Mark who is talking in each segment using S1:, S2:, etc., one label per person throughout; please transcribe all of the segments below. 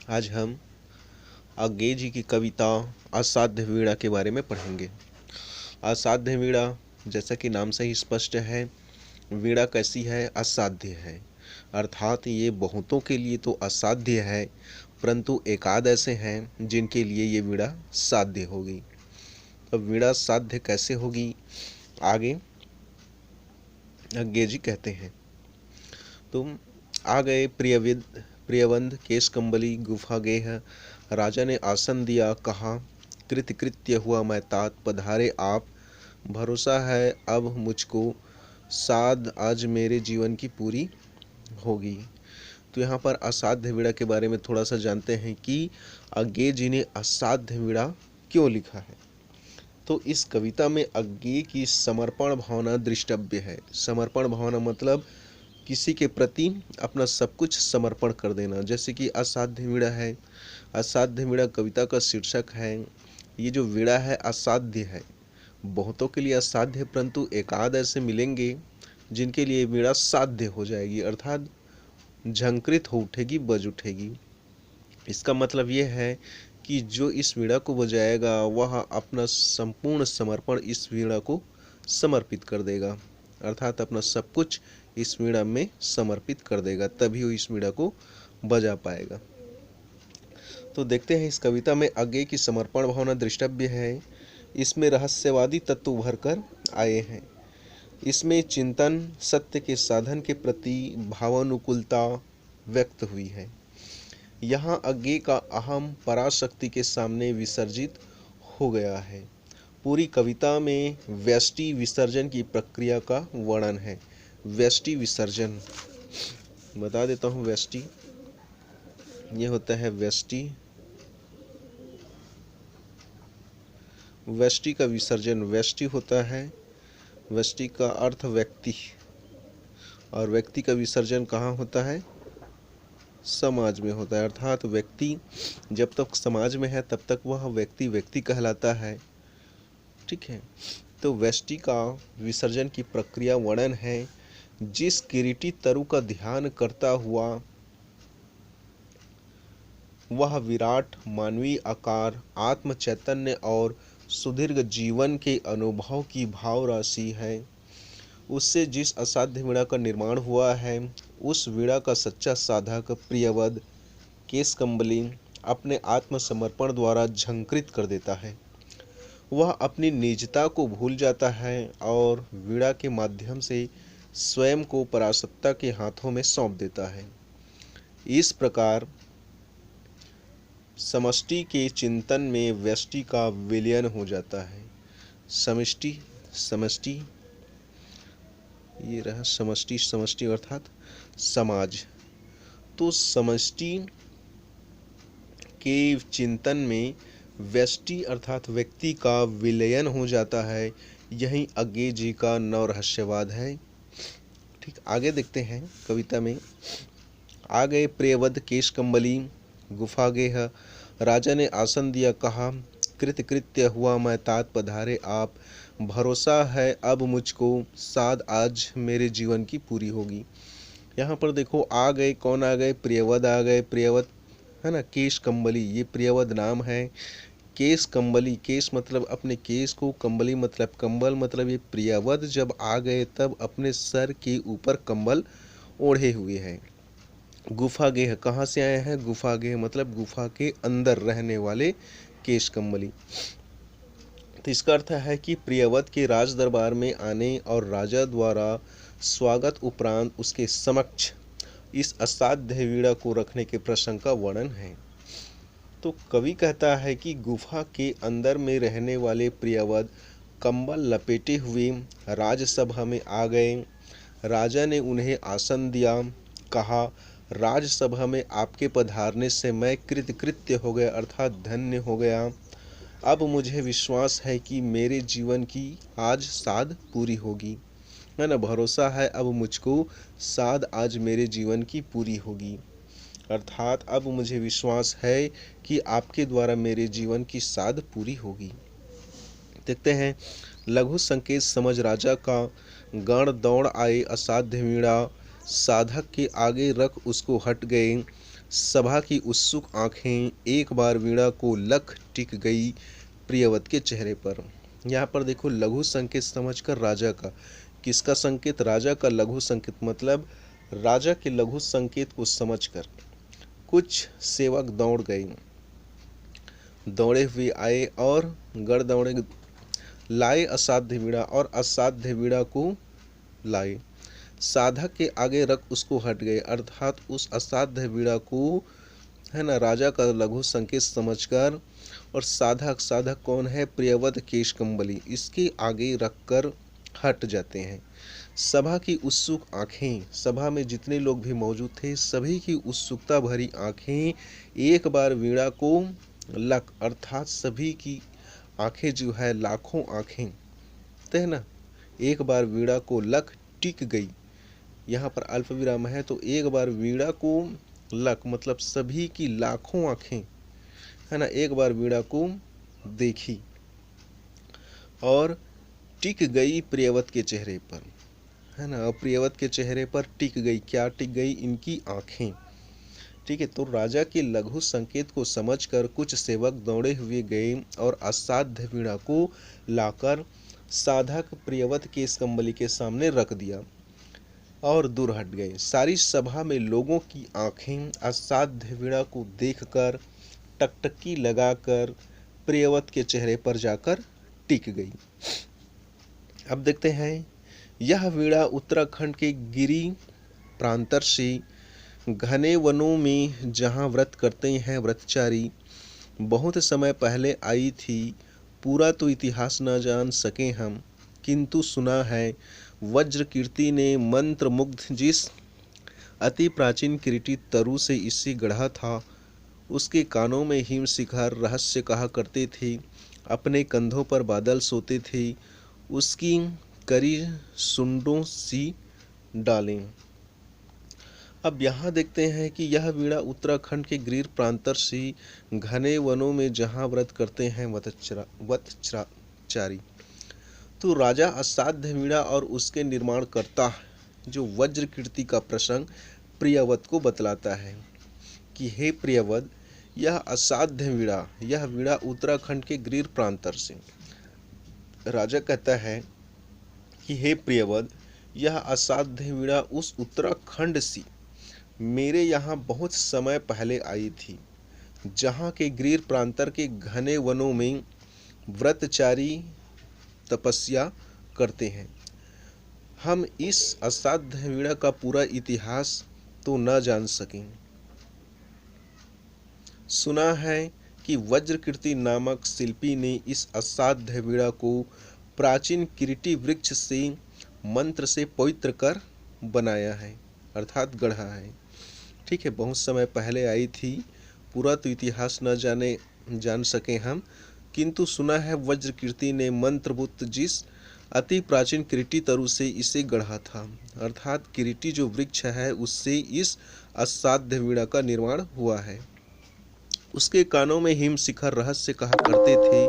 S1: आज हम अज्ञे जी की कविता असाध्य वीणा के बारे में पढ़ेंगे। असाध्य वीणा, जैसा कि नाम से ही स्पष्ट है, वीणा कैसी है? असाध्य है। अर्थात ये बहुतों के लिए तो असाध्य है, परंतु एकाध ऐसे हैं जिनके लिए ये वीणा साध्य होगी। अब वीणा साध्य कैसे होगी, आगे अज्ञे जी कहते हैं। तुम आ गए प्रियवंद केश कंबली गुफा गेह, राजा ने आसन दिया कहा, कृत्य कृत्य हुआ मैं तात, पधारे आप, भरोसा है अब मुझको, साध आज मेरे जीवन की पूरी होगी। तो यहाँ पर असाध्य वीणा के बारे में थोड़ा सा जानते हैं कि अज्ञे जी ने असाध्य वीणा क्यों लिखा है। तो इस कविता में अज्ञे की समर्पण भावना दृष्टव्य है। समर्पण भावना मतलब किसी के प्रति अपना सब कुछ समर्पण कर देना, जैसे कि असाध्य वीणा है। असाध्य वीणा कविता का शीर्षक है। ये जो वीणा है असाध्य है, बहुतों के लिए असाध्य है, परंतु एकाध ऐसे मिलेंगे जिनके लिए वीणा साध्य हो जाएगी, अर्थात झंकृत हो उठेगी, बज उठेगी। इसका मतलब ये है कि जो इस वीणा को बजाएगा वह अपना संपूर्ण समर्पण इस वीणा को समर्पित कर देगा, अर्थात अपना सब कुछ इस वीणा में समर्पित कर देगा, तभी वो इस वीणा को बजा पाएगा। तो देखते हैं इस कविता में अज्ञे की समर्पण भावना दृष्टव्य है। इसमें रहस्यवादी तत्व उभर कर आए हैं। इसमें चिंतन, सत्य के साधन के प्रति भावानुकूलता व्यक्त हुई है। यहाँ अज्ञे का अहम पराशक्ति के सामने विसर्जित हो गया है। पूरी कविता में व्यष्टि विसर्जन की प्रक्रिया का वर्णन है। व्यष्टि विसर्जन बता देता हूँ। व्यष्टि ये होता है व्यष्टि का विसर्जन। व्यष्टि होता है, व्यष्टि का अर्थ व्यक्ति, और व्यक्ति का विसर्जन कहाँ होता है? समाज में होता है। अर्थात व्यक्ति जब तक समाज में है तब तक वह व्यक्ति व्यक्ति कहलाता है। ठीक है। तो व्यष्टि का विसर्जन की प्रक्रिया वर्णन है। जिस किरीटी तरु का ध्यान करता हुआ वह विराट मानवीय आकार, आत्म चैतन्य और सुदीर्घ जीवन के अनुभव की भाव राशि है, उससे जिस असाध्य वीणा का निर्माण हुआ है, उस वीणा का सच्चा साधक प्रियवद केश कंबली अपने आत्मसमर्पण द्वारा झंकृत कर देता है। वह अपनी निजता को भूल जाता है और वीणा के माध्यम से स्वयं को परासत्ता के हाथों में सौंप देता है। इस प्रकार समष्टि के चिंतन में व्यष्टि का विलयन हो जाता है। समष्टि समष्टि ये रहा समष्टि। समष्टि अर्थात समाज। तो समष्टि के चिंतन में व्यष्टि अर्थात व्यक्ति का विलयन हो जाता है। यही अज्ञे जी का नवरहस्यवाद है। ठीक, आगे देखते हैं कविता में। आ गए प्रियवद केश कंबली गुफा गेह, राजा ने आसन दिया कहा, कृत्य कृत्य हुआ मैं तात, पधारे आप, भरोसा है अब मुझको, साध आज मेरे जीवन की पूरी होगी। यहाँ पर देखो, आ गए, कौन आ गए? प्रियवद आ गए। प्रियवद है ना। केश कंबली, ये प्रियवद नाम है। केश कंबली, केश मतलब अपने केश को, कंबली मतलब कंबल, मतलब ये प्रियवद जब आ गए तब अपने सर के ऊपर कंबल ओढ़े हुए हैं। गुफा गेह, कहाँ से आए हैं? गुफा गेह मतलब गुफा के अंदर रहने वाले केश कंबली। तो इसका अर्थ है कि प्रियवत के राज दरबार में आने और राजा द्वारा स्वागत उपरांत उसके समक्ष इस असाध्य वीणा को रखने के प्रसंग का वर्णन है। तो कवि कहता है कि गुफा के अंदर में रहने वाले प्रियवद कंबल लपेटे हुए राजसभा में आ गए। राजा ने उन्हें आसन दिया, कहा, राजसभा में आपके पधारने से मैं कृतकृत्य हो गया, अर्थात धन्य हो गया। अब मुझे विश्वास है कि मेरे जीवन की आज साध पूरी होगी, है ना। भरोसा है अब मुझको, साध आज मेरे जीवन की पूरी होगी, अर्थात अब मुझे विश्वास है कि आपके द्वारा मेरे जीवन की साध पूरी होगी। देखते हैं, लघु संकेत समझ राजा का गण दौड़ आए, असाध्य वीणा साधक के आगे रख उसको हट गए। सभा की उत्सुक आंखें एक बार वीणा को लख टिक गई प्रियवत के चेहरे पर। यहाँ पर देखो लघु संकेत समझकर राजा का, किसका संकेत? राजा का लघु संकेत, मतलब राजा के लघु संकेत को समझकर कुछ सेवक दौड़ गए, दौड़े हुए आए और गढ़ दौड़े लाए असाध्य वीणा, और असाध्य वीणा को लाए, साधक के आगे रख उसको हट गए, अर्थात उस असाध्य वीणा को, है ना, राजा का लघु संकेत समझकर, और साधक, साधक कौन है? प्रियवत केशकंबली, इसके आगे रखकर हट जाते हैं। सभा की उत्सुक आंखें, सभा में जितने लोग भी मौजूद थे सभी की उत्सुकता भरी आंखें एक बार वीणा को लख, अर्थात सभी की आंखें जो है लाखों आंखें, तो है ना, एक बार वीणा को लख टिक गई। यहाँ पर अल्प विराम है, तो एक बार वीणा को लख मतलब सभी की लाखों आंखें, है ना, एक बार वीणा को देखी और टिक गई प्रियवत के चेहरे पर, है ना, प्रियवत के चेहरे पर टिक गई, क्या टिक गई? इनकी आंखें। ठीक है, तो राजा के लघु संकेत को समझकर कुछ सेवक दौड़े हुए गए और असाध्य वीणा को लाकर साधक प्रियवत के इस कंबली के सामने रख दिया और दूर हट गए। सारी सभा में लोगों की आंखें असाध्य वीणा को देखकर टकटकी लगाकर प्रियवत के चेहरे पर जाकर टिक गई। अब देखते हैं, यह वीणा उत्तराखंड के गिरी प्रांतर से घने वनों में जहाँ व्रत करते हैं व्रतचारी, बहुत समय पहले आई थी। पूरा तो इतिहास न जान सके हम, किंतु सुना है वज्र कीर्ति ने मंत्र मुग्ध जिस अति प्राचीन किरीटी तरु से इसे गढ़ा था, उसके कानों में हिम शिखर रहस्य कहा करते थे, अपने कंधों पर बादल सोते थे, उसकी करी सुंडों सी डालें। अब यहाँ देखते हैं कि यह वीणा उत्तराखंड के गिर प्रांतर से घने वनों में जहाँ व्रत करते हैं वत्सचारी, तो राजा असाध्य वीणा और उसके निर्माणकर्ता जो वज्र कीर्ति का प्रसंग प्रियवत को बतलाता है कि हे प्रियवत, यह असाध्य वीणा, यह वीणा उत्तराखंड के गिर प्रांतर से, राजा कहता है कि हे प्रियवत, यह असाध्य वीणा उस उत्तराखंड से मेरे यहाँ बहुत समय पहले आई थी, जहाँ के गिर प्रांतर के घने वनों में व्रतचारी तपस्या करते हैं। हम इस असाध्य वीणा का पूरा इतिहास तो न जान सकें। सुना है कि वज्रकीर्ति नामक शिल्पी ने इस असाध्य वीणा को प्राचीन किरीटी वृक्ष से मंत्र से पवित्र कर बनाया है, अर्थात गढ़ा है। ठीक है, बहुत समय पहले आई थी, पूरा तो इतिहास न जान सके हम, किंतु सुना है वज्रकीर्ति ने मंत्रभूत जिस अति प्राचीन किरीटी तरु से इसे गढ़ा था, अर्थात किरीटी जो वृक्ष है उससे इस असाध्य वीणा का निर्माण हुआ है। उसके कानों में हिम शिखर रहस्य कहा करते थे,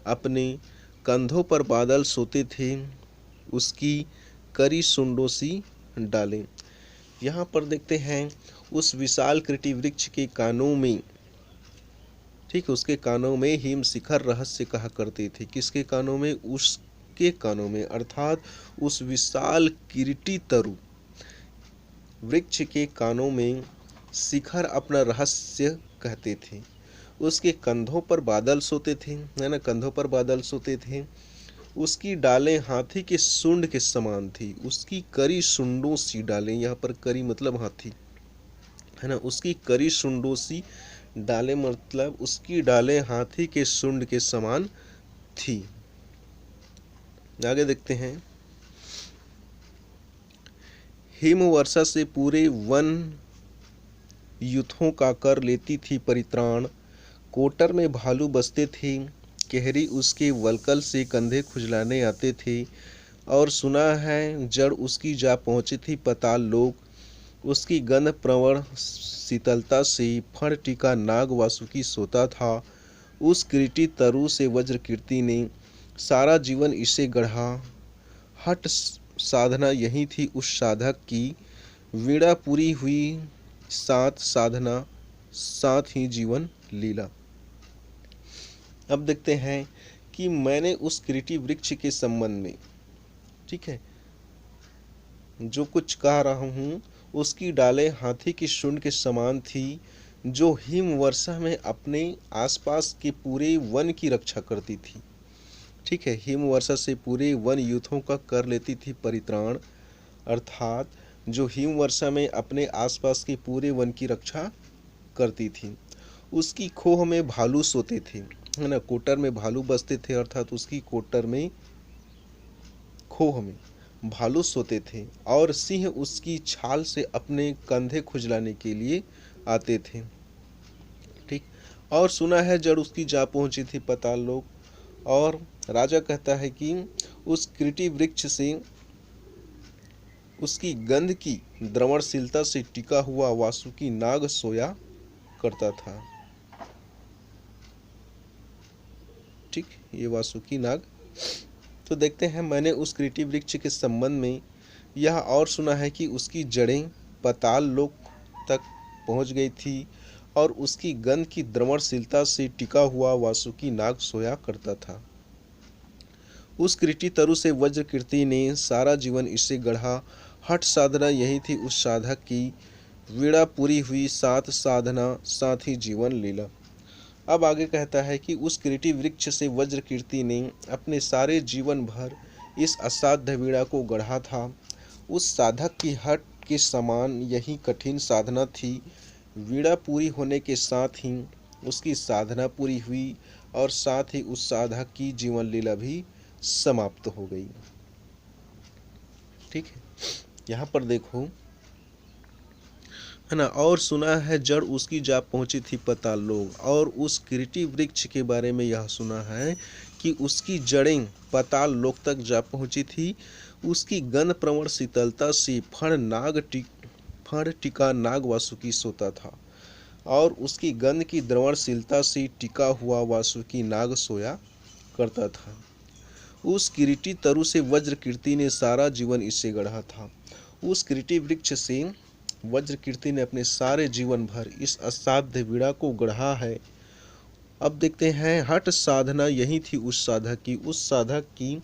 S1: अपने कंधों पर बादल सोते थे, उसकी करी सुंडों सी डालें। यहाँ पर देखते हैं उस विशाल किरीटी वृक्ष के कानों में, ठीक, उसके कानों में हिम शिखर रहस्य कहा करते थे। किसके कानों में? उसके कानों में, अर्थात उस विशाल किरीटी तरु वृक्ष के कानों में शिखर अपना रहस्य कहते थे। उसके कंधों पर बादल सोते थे, है ना, कंधों पर बादल सोते थे। उसकी डालें हाथी के सूंड के समान थी, उसकी करी सुंडों सी डालें, यहाँ पर करी मतलब हाथी, है ना, उसकी करी सुंडों सी डालें मतलब उसकी डालें हाथी के सूंड के समान थी। आगे देखते हैं, हिम वर्षा से पूरे वन युद्धों का कर लेती थी परित्राण, कोटर में भालू बसते थे, केहरी उसके वलकल से कंधे खुजलाने आते थे, और सुना है जड़ उसकी जा पहुँची थी पताल लोक, उसकी गंध प्रवण शीतलता से फण टीका नाग वासुकी सोता था। उस किरीटी तरु से वज्र कीर्ति ने सारा जीवन इसे गढ़ा, हट साधना यही थी उस साधक की, वीणा पूरी हुई सात साधना साथ ही जीवन लीला। अब देखते हैं कि मैंने उस किरीटी वृक्ष के संबंध में, ठीक है, जो कुछ कह रहा हूँ, उसकी डालें हाथी की सूंड के समान थी, जो हिम वर्षा में अपने आसपास के पूरे वन की रक्षा करती थी। ठीक है, हिम वर्षा से पूरे वन यूथों का कर लेती थी परित्राण, अर्थात जो हिम वर्षा में अपने आसपास के पूरे वन की रक्षा करती थी। उसकी खोह में भालू सोते थे, है ना, कोटर में भालू बसते थे, अर्थात उसकी कोटर में, खोह में भालू सोते थे, और सिंह उसकी छाल से अपने कंधे खुजलाने के लिए आते थे। ठीक, और सुना है जड़ उसकी जा पहुंची थी पाताल लोक। और राजा कहता है कि उस किरीटी वृक्ष से उसकी गंध की द्रवणशीलता से टिका हुआ वासुकी नाग सोया करता था। ठीक, ये वासुकी नाग। तो देखते हैं, मैंने उस किरीटी वृक्ष के संबंध में यह और सुना है कि उसकी जड़ें पाताल लोक तक पहुंच गई थी, और उसकी गंध की द्रवणशीलता से टिका हुआ वासुकी नाग सोया करता था। उस किरीटी तरु से वज्र कीर्ति ने सारा जीवन इससे गढ़ा। हठ साधना यही थी उस साधक की, वीणा पूरी हुई सात साधना, साथ ही जीवन लीला। अब आगे कहता है कि उस किरीटी वृक्ष से वज्र कीर्ति ने अपने सारे जीवन भर इस असाध्य वीणा को गढ़ा था। उस साधक की हठ के समान यही कठिन साधना थी। वीणा पूरी होने के साथ ही उसकी साधना पूरी हुई, और साथ ही उस साधक की जीवन लीला भी समाप्त हो गई। ठीक है, यहाँ पर देखो, है ना, और सुना है जड़ उसकी जा पहुंची थी पाताल लोक। और उस किरीटी वृक्ष के बारे में यह सुना है कि उसकी जड़ें पाताल लोक तक जा पहुंची थी। उसकी गंध प्रवण शीतलता से फण टिका नाग वासुकी सोता था, और उसकी गंध की द्रवणशीलता से टिका हुआ वासुकी नाग सोया करता था। उस किरीटी तरु से वज्र कीर्ति ने सारा जीवन इससे गढ़ा था। उस किरीटी वृक्ष से वज्र कीर्ति ने अपने सारे जीवन भर इस असाध्य वीणा को गढ़ा है। अब देखते हैं, हठ साधना यही थी उस साधक की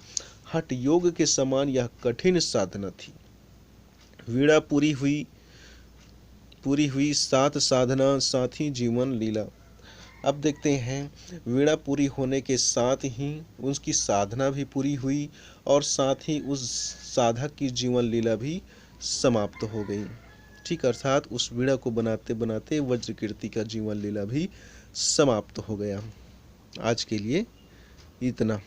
S1: हठ योग के समान यह कठिन साधना थी। वीणा पूरी हुई सात साधना, साथ ही जीवन लीला। अब देखते हैं, वीणा पूरी होने के साथ ही उसकी साधना भी पूरी हुई, और साथ ही उस साधक की जीवन लीला भी समाप्त हो गई। ठीक, अर्थात उस वीणा को बनाते बनाते वज्र कीर्ति का जीवन लीला भी समाप्त हो गया। आज के लिए इतना।